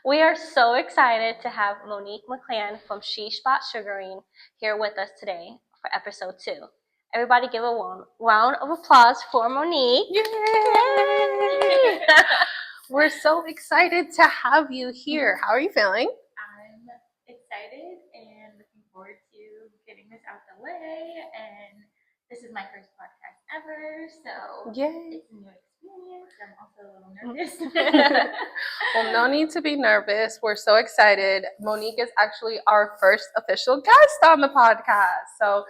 We are so excited to have Monique Mcclam from She Spot Sugaring here with us today for episode 2. Everybody give a round of applause for Monique. Yay! We're so excited to have you here. How are you feeling? I'm excited and looking forward to getting this out the way. And this is my first podcast ever, so Yay. It's a new experience. I'm also a little nervous. Well, no need to be nervous. We're so excited. Monique is actually our first official guest on the podcast. So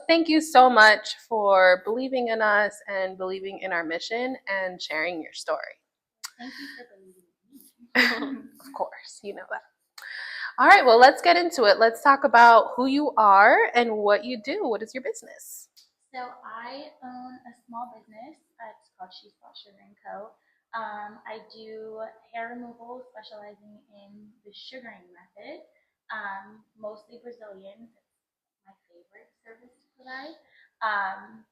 thank you so much for believing in us and believing in our mission and sharing your story. Thank you for believing in me. Of course, you know that. All right, well, let's get into it. Let's talk about who you are and what you do. What is your business? So I own a small business. It's called She Spot Sugaring Co. I do hair removal, specializing in the sugaring method, mostly Brazilian. It's my favorite service to provide.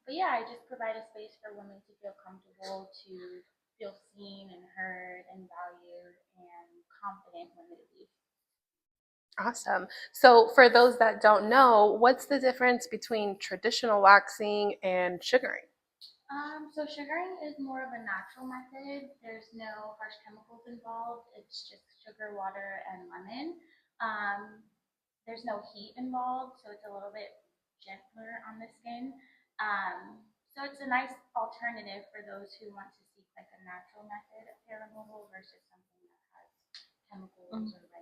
But yeah, I just provide a space for women to feel comfortable, to feel seen and heard and valued and confident when they leave. Awesome. So for those that don't know, what's the difference between traditional waxing and sugaring? So sugaring is more of a natural method. There's no harsh chemicals involved. It's just sugar, water, and lemon. There's no heat involved, so it's a little bit gentler on the skin. So it's a nice alternative for those who want to seek like a natural method of hair removal versus something that has chemicals or resin.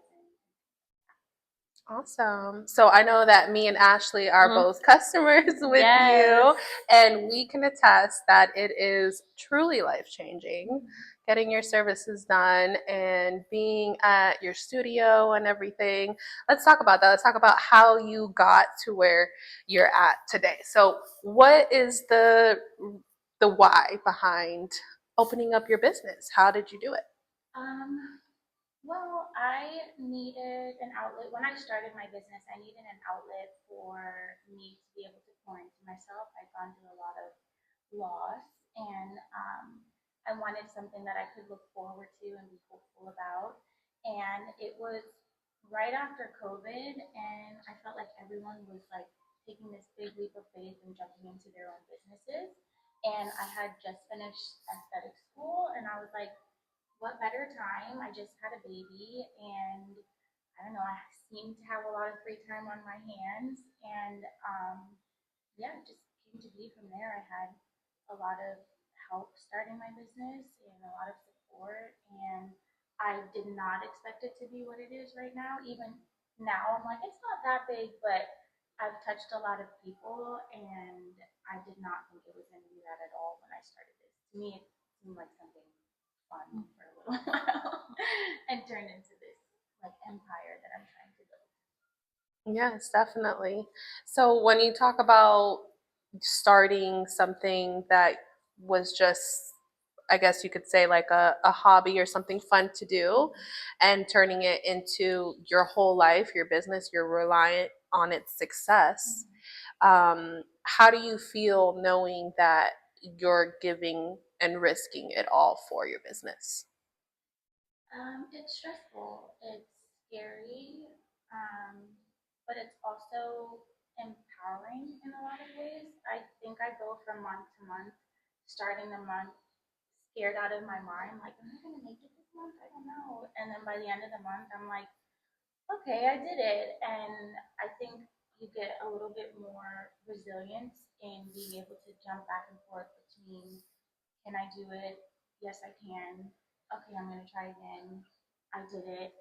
Awesome. So I know that me and Ashley are both customers with you, and we can attest that it is truly life-changing getting your services done and being at your studio and everything. Let's talk about that. Let's talk about how you got to where you're at today. So what is the why behind opening up your business? How did you do it? Well, I needed an outlet. When I started my business, I needed an outlet for me to be able to pour into myself. I'd gone through a lot of loss, and I wanted something that I could look forward to and be hopeful about. And it was right after COVID, and I felt like everyone was like taking this big leap of faith and jumping into their own businesses. And I had just finished aesthetic school, and I was like, what better time? I just had a baby, and I don't know, I seemed to have a lot of free time on my hands, and yeah, it just came to be from there. I had a lot of help starting my business and a lot of support, and I did not expect it to be what it is right now. Even now, I'm like, it's not that big, but I've touched a lot of people, and I did not think it was going to be that at all when I started this. To me, it seemed like something fun for a little while and turned into this like empire that I'm trying to build. Yes, definitely. So when you talk about starting something that was just, I guess you could say like a hobby or something fun to do, and turning it into your whole life, your business, you're reliant on its success. How do you feel knowing that you're giving and risking it all for your business? It's stressful. It's scary, but it's also empowering in a lot of ways. I think I go from month to month, starting the month scared out of my mind, like, am I going to make it this month? I don't know. And then by the end of the month, I'm like, okay, I did it. And I think you get a little bit more resilience in being able to jump back and forth between, can I do it? Yes, I can. Okay, I'm going to try again. I did it.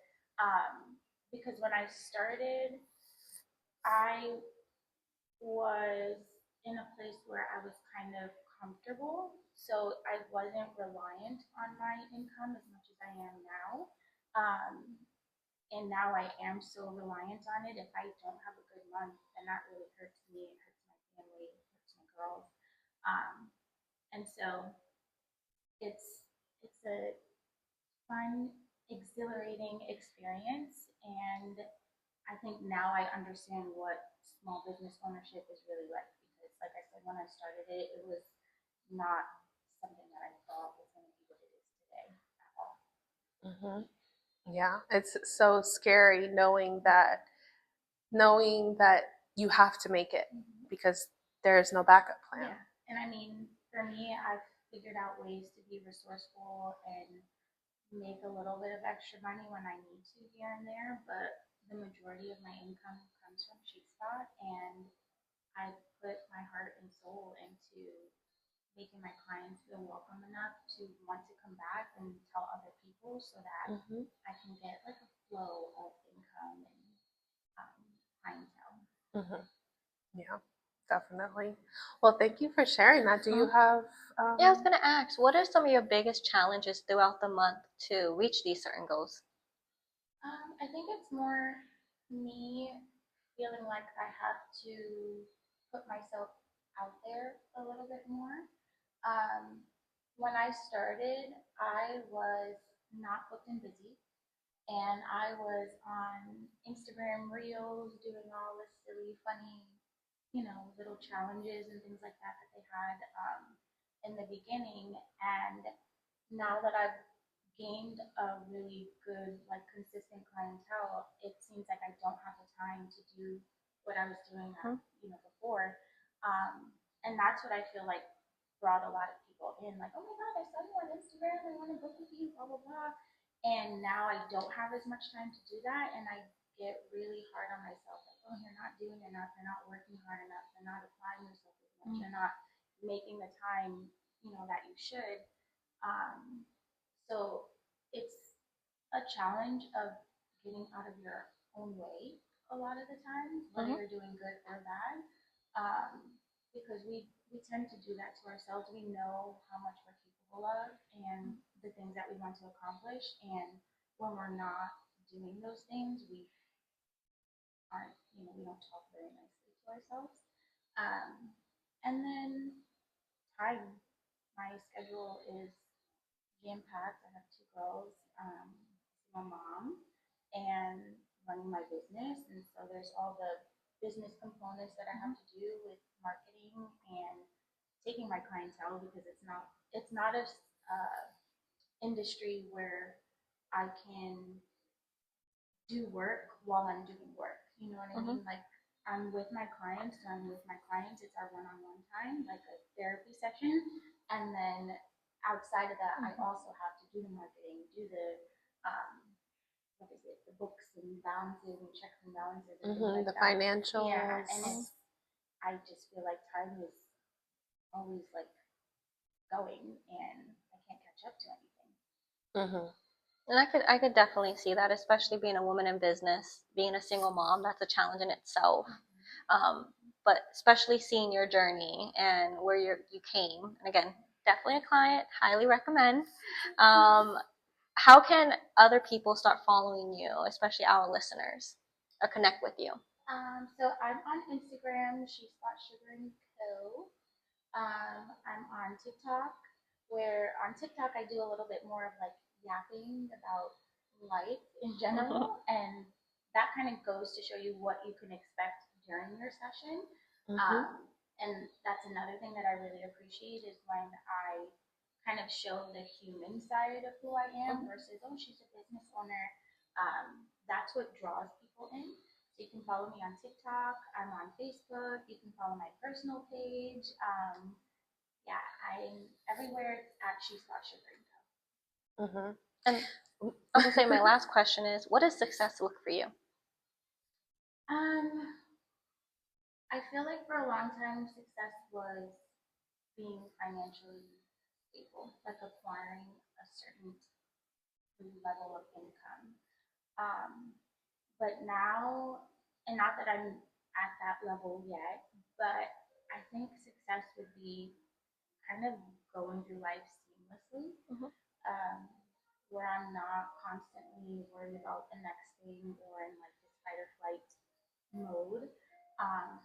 Because when I started, I was in a place where I was kind of comfortable. So I wasn't reliant on my income as much as I am now. Um, and now I am so reliant on it. If I don't have a good month, then that really hurts me. It hurts my family. It hurts my girls. Um, and so it's a fun, exhilarating experience, and I think now I understand what small business ownership is really like. Because, like I said, when I started it, it was not something that I thought was going to be what it is today at all. Mm-hmm. Yeah, it's so scary knowing that you have to make it because there is no backup plan. Yeah, and I mean, for me, I've figured out ways to be resourceful and make a little bit of extra money when I need to here and there, but the majority of my income comes from Sheet Spot, and I put my heart and soul into making my clients feel welcome enough to want to come back and tell other people so that I can get like a flow of income and clientele. Yeah, definitely. Well, thank you for sharing that. Do you have? Yeah, I was going to ask, what are some of your biggest challenges throughout the month to reach these certain goals? I think it's more me feeling like I have to put myself out there a little bit more. When I started, I was not booked and busy, and I was on Instagram Reels doing all this silly, funny, little challenges and things like that that they had in the beginning. And now that I've gained a really good, like consistent clientele, it seems like I don't have the time to do what I was doing, before. And that's what I feel like brought a lot of people in, like, oh my God, I saw you on Instagram, I want to book with you, blah, blah, blah. And now I don't have as much time to do that, and I get really hard on myself, like, oh, you're not doing enough, you're not working hard enough, you're not applying yourself as much, you're not making the time, that you should. Um, so it's a challenge of getting out of your own way a lot of the times, whether you're doing good or bad, because we tend to do that to ourselves. We know how much we're capable of and the things that we want to accomplish, and when we're not doing those things, aren't, we don't talk very nicely to ourselves. And then time, my schedule is jam packed. I have two girls, my mom, and running my business. And so there's all the business components that I have to do with marketing and taking my clientele, because it's not a industry where I can do work while I'm doing work. You know what I mean? Like, I'm with my clients, so I'm with my clients. It's our one-on-one time, like a therapy session. And then outside of that, I also have to do the marketing, do the what is it, the books and balances and checks and balances and things like The that. financials. Yeah, and I just feel like time is always like going, and I can't catch up to anything. And I could definitely see that, especially being a woman in business, being a single mom, that's a challenge in itself. But especially seeing your journey and where you came, and again, definitely a client, highly recommend. How can other people start following you, especially our listeners, or connect with you? So I'm on Instagram, She's Spot Sugar and Co. I'm on TikTok, where on TikTok I do a little bit more of like yapping about life in general, and that kind of goes to show you what you can expect during your session. And that's another thing that I really appreciate is when I kind of show the human side of who I am versus, oh, she's a business owner. That's what draws people in. So you can follow me on TikTok. I'm on Facebook. You can follow my personal page. Yeah, I'm everywhere at She's Got Sugar and Co. And I'm gonna say my last question is, what does success look for you? I feel like for a long time, success was being financially stable, like acquiring a certain level of income. Um, but now, and not that I'm at that level yet, but I think success would be kind of going through life seamlessly, where I'm not constantly worried about the next thing or in like this fight or flight mode.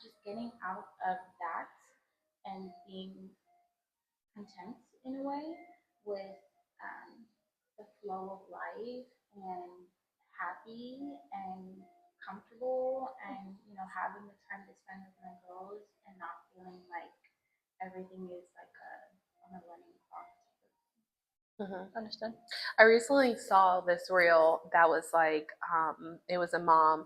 Just getting out of that and being content in a way with the flow of life and happy and comfortable, and having the time to spend with my girls and not feeling like everything is like on a running clock. Understood. I recently saw this reel that was like, it was a mom,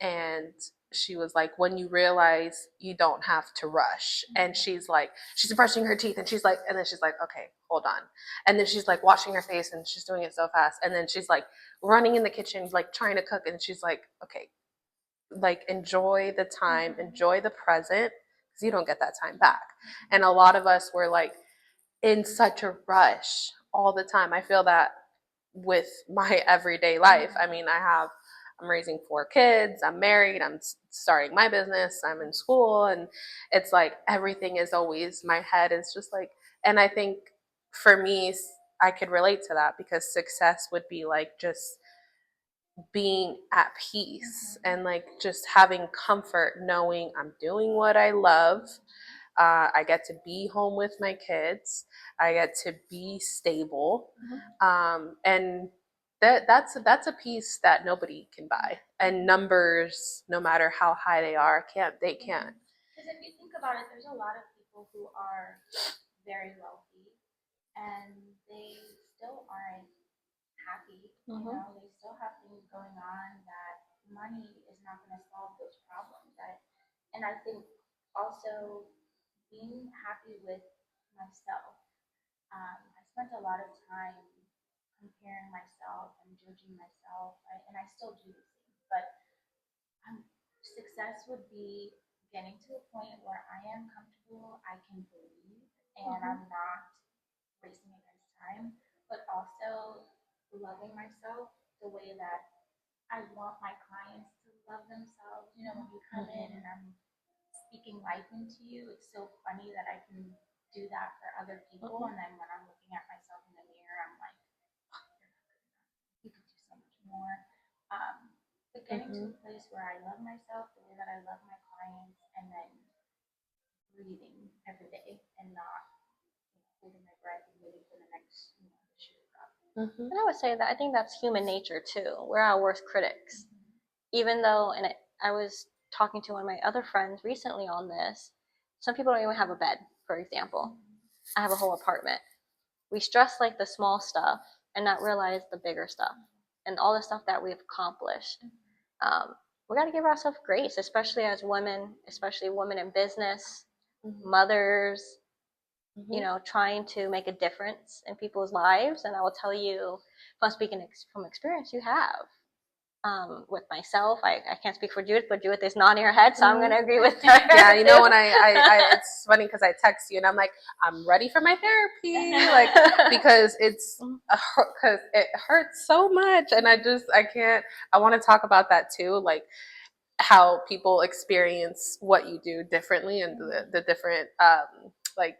and she was like, when you realize you don't have to rush. And she's like, she's brushing her teeth, and she's like, and then she's like, okay, hold on. And then she's like washing her face, and she's doing it so fast. And then she's like running in the kitchen, like trying to cook. And she's like, okay, like enjoy the time, enjoy the present, because you don't get that time back. And a lot of us were like in such a rush all the time. I feel that with my everyday life. I mean, I'm raising 4 kids, I'm married, I'm starting my business, I'm in school, and it's like everything is always, my head is just like, and I think for me, I could relate to that, because success would be like just being at peace and like just having comfort knowing I'm doing what I love. I get to be home with my kids. I get to be stable, and that's a piece that nobody can buy. And numbers, no matter how high they can't. Because if you think about it, there's a lot of people who are very wealthy and they still aren't happy. You know, they still have things going on that money is not going to solve those problems. And I think also being happy with myself. I spent a lot of time comparing myself and judging myself, and I still do these things. But success would be getting to a point where I am comfortable, I can breathe, and I'm not racing against time, but also loving myself the way that I want my clients to love themselves. You know, when you come in and I'm speaking life into you, it's so funny that I can do that for other people, and then when I'm looking at myself in the mirror, I'm like, oh, you're not good enough. You can do so much more. But getting to a place where I love myself the way that I love my clients, and then breathing every day and not holding my breath and waiting for the next shoe to drop. And I would say that I think that's human nature too. We're our worst critics. Even though, I was talking to one of my other friends recently on this, some people don't even have a bed, for example. I have a whole apartment. We stress like the small stuff and not realize the bigger stuff and all the stuff that we've accomplished. We got to give ourselves grace, especially as women, especially women in business, mothers, trying to make a difference in people's lives. And I will tell you, if I'm speaking from experience, you have. With myself, I can't speak for Judith, but Judith is nodding her head, so I'm going to agree with her. Yeah, you know, when I it's funny because I text you and I'm like, I'm ready for my therapy, like, because because it hurts so much, and I can't. I want to talk about that too, like how people experience what you do differently, and the different like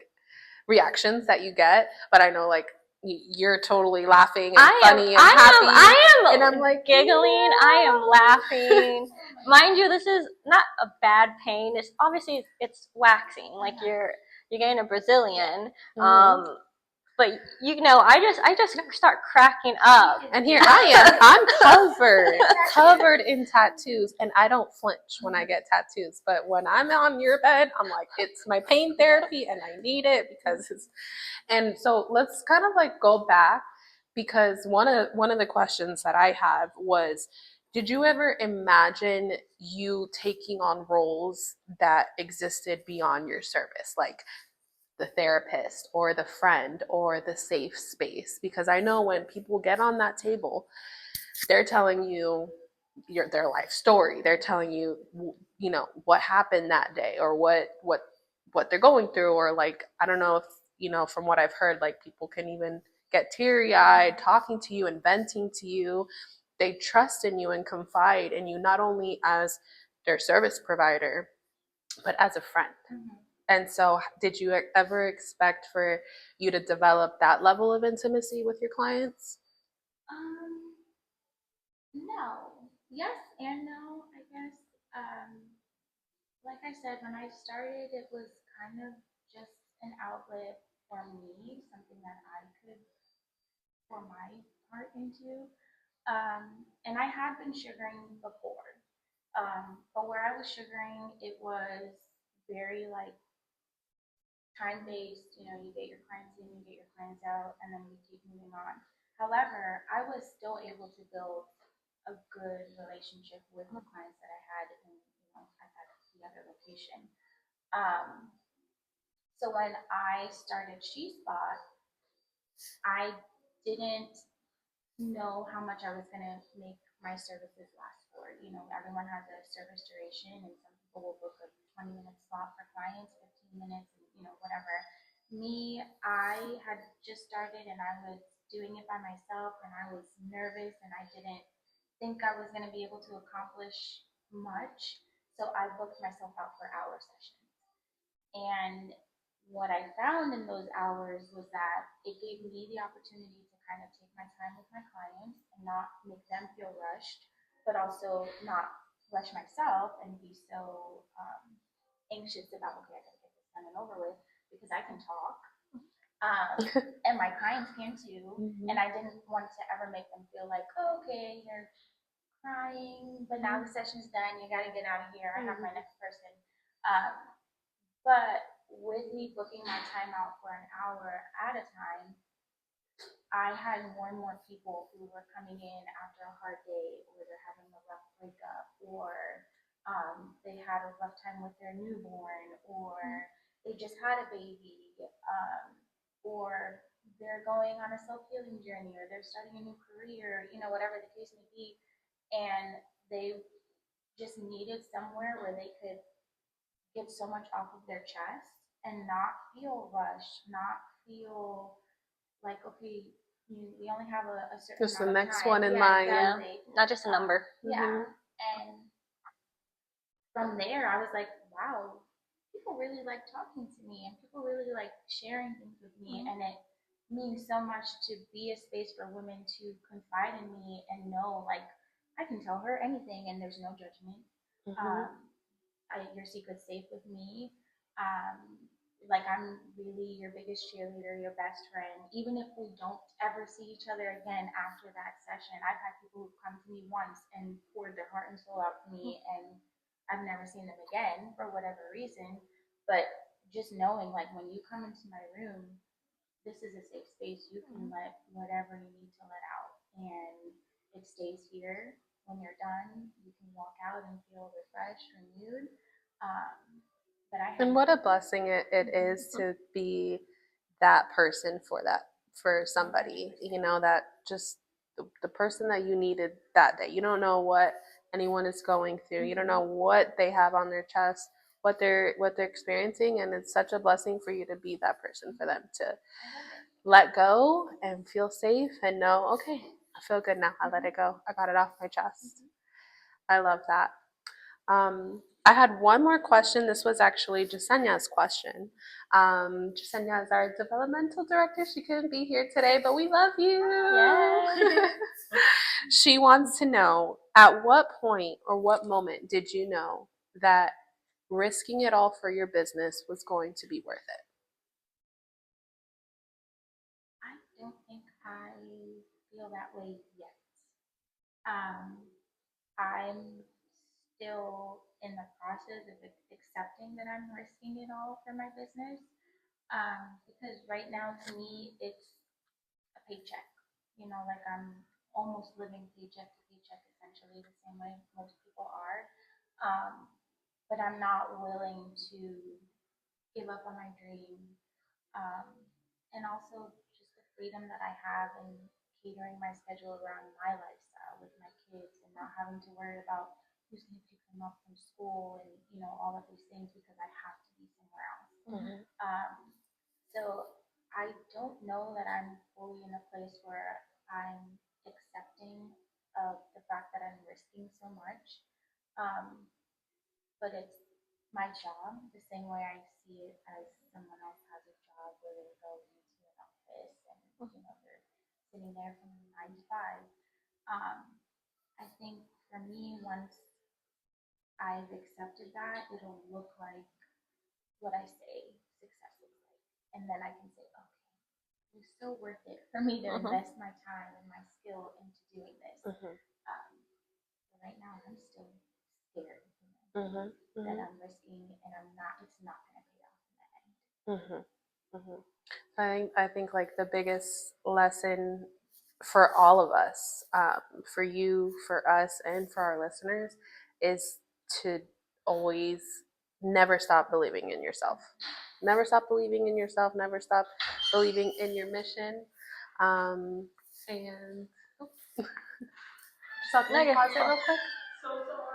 reactions that you get. But I know, like, you're totally laughing and funny and happy. I am, and I'm like giggling. Yeah. I am laughing. Mind you, this is not a bad pain. It's obviously it's waxing, like you're getting a Brazilian. But I just start cracking up. And here I am. I'm covered in tattoos, and I don't flinch when I get tattoos. But when I'm on your bed, I'm like, it's my pain therapy, and I need it because it's. And so let's kind of like go back, because one of the questions that I have was, did you ever imagine you taking on roles that existed beyond your service, like the therapist or the friend or the safe space? Because I know when people get on that table, they're telling you their life story. They're telling you, what happened that day, or what they're going through, or like, I don't know if, from what I've heard, like people can even get teary-eyed talking to you and venting to you. They trust in you and confide in you, not only as their service provider, but as a friend. And so, did you ever expect for you to develop that level of intimacy with your clients? No. Yes and no, I guess. Like I said, when I started, it was kind of just an outlet for me, something that I could pour my heart into. And I had been sugaring before. But where I was sugaring, it was very like time-based, you get your clients in, you get your clients out, and then we keep moving on. However, I was still able to build a good relationship with the clients that I had at the other location. So when I started She Spot, I didn't know how much I was going to make my services last for. Everyone has a service duration, and some people will book a 20-minute slot for clients, 15 minutes, whatever. Me, I had just started and I was doing it by myself, and I was nervous and I didn't think I was going to be able to accomplish much. So I booked myself out for hour sessions. And what I found in those hours was that it gave me the opportunity to kind of take my time with my clients and not make them feel rushed, but also not rush myself and be so anxious about, okay, I gotta get this done and over with, because I can talk. And my clients can too. Mm-hmm. And I didn't want to ever make them feel like, oh, okay, you're crying, but now the session's done, you gotta get out of here, I have my next person. But with me booking my time out for an hour at a time, I had more and more people who were coming in after a hard day, or they're having a rough breakup, or they had a rough time with their newborn, or they just had a baby, or they're going on a self-healing journey, or they're starting a new career, whatever the case may be. And they just needed somewhere where they could get so much off of their chest and not feel rushed, not feel like, okay, we only have a certain Just the amount of next time. one in Yeah, line. exactly. Yeah, not just a number. Yeah. And from there, I was like, wow, people really like talking to me, and people really like sharing things with me. And it means so much to be a space for women to confide in me and know, like, I can tell her anything and there's no judgment. Your secret's safe with me. Like, I'm really your biggest cheerleader, your best friend. Even if we don't ever see each other again after that session, I've had people who've come to me once and poured their heart and soul out to me, and I've never seen them again for whatever reason. But just knowing, like, when you come into my room, this is a safe space. You can let whatever you need to let out, and it stays here. When you're done, you can walk out and feel refreshed, renewed. And what a blessing it is to be that person for somebody, that just the person that you needed that day. You don't know what anyone is going through. You don't know what they have on their chest, what they're experiencing, and it's such a blessing for you to be that person for them to let go and feel safe and know, okay, I feel good now. I let it go. I got it off my chest. I love that. I had one more question. This was actually Jasenya's question. Jasenya is our developmental director. She couldn't be here today, but we love you. Yeah. She wants to know, at what point or what moment did you know that risking it all for your business was going to be worth it? I don't think I feel that way yet. I'm still in the process of accepting that I'm risking it all for my business. Because right now, to me, it's a paycheck. Like, I'm almost living paycheck to paycheck, essentially, the same way most people are. But I'm not willing to give up on my dream. Um, and also just the freedom that I have in catering my schedule around my lifestyle with my kids, and not having to worry about who's going to pick them up from school, and all of these things, because I have to be somewhere else. So I don't know that I'm fully in a place where I'm accepting of the fact that I'm risking so much. But it's my job, the same way I see it as someone else has a job where they go into an office and they're sitting there from 9 to 5. I think for me, once I've accepted that, it'll look like what I say success looks like, and then I can say, okay, it was so worth it for me to invest my time and my skill into doing this. But right now, I'm still scared that I'm risking, and it's not going to pay off in the end. Mm-hmm. Mm-hmm. I think like the biggest lesson for all of us, for you, for us, and for our listeners, is to always never stop believing in yourself. Never stop believing in yourself. Never stop believing in your mission. And just No, pause it real quick.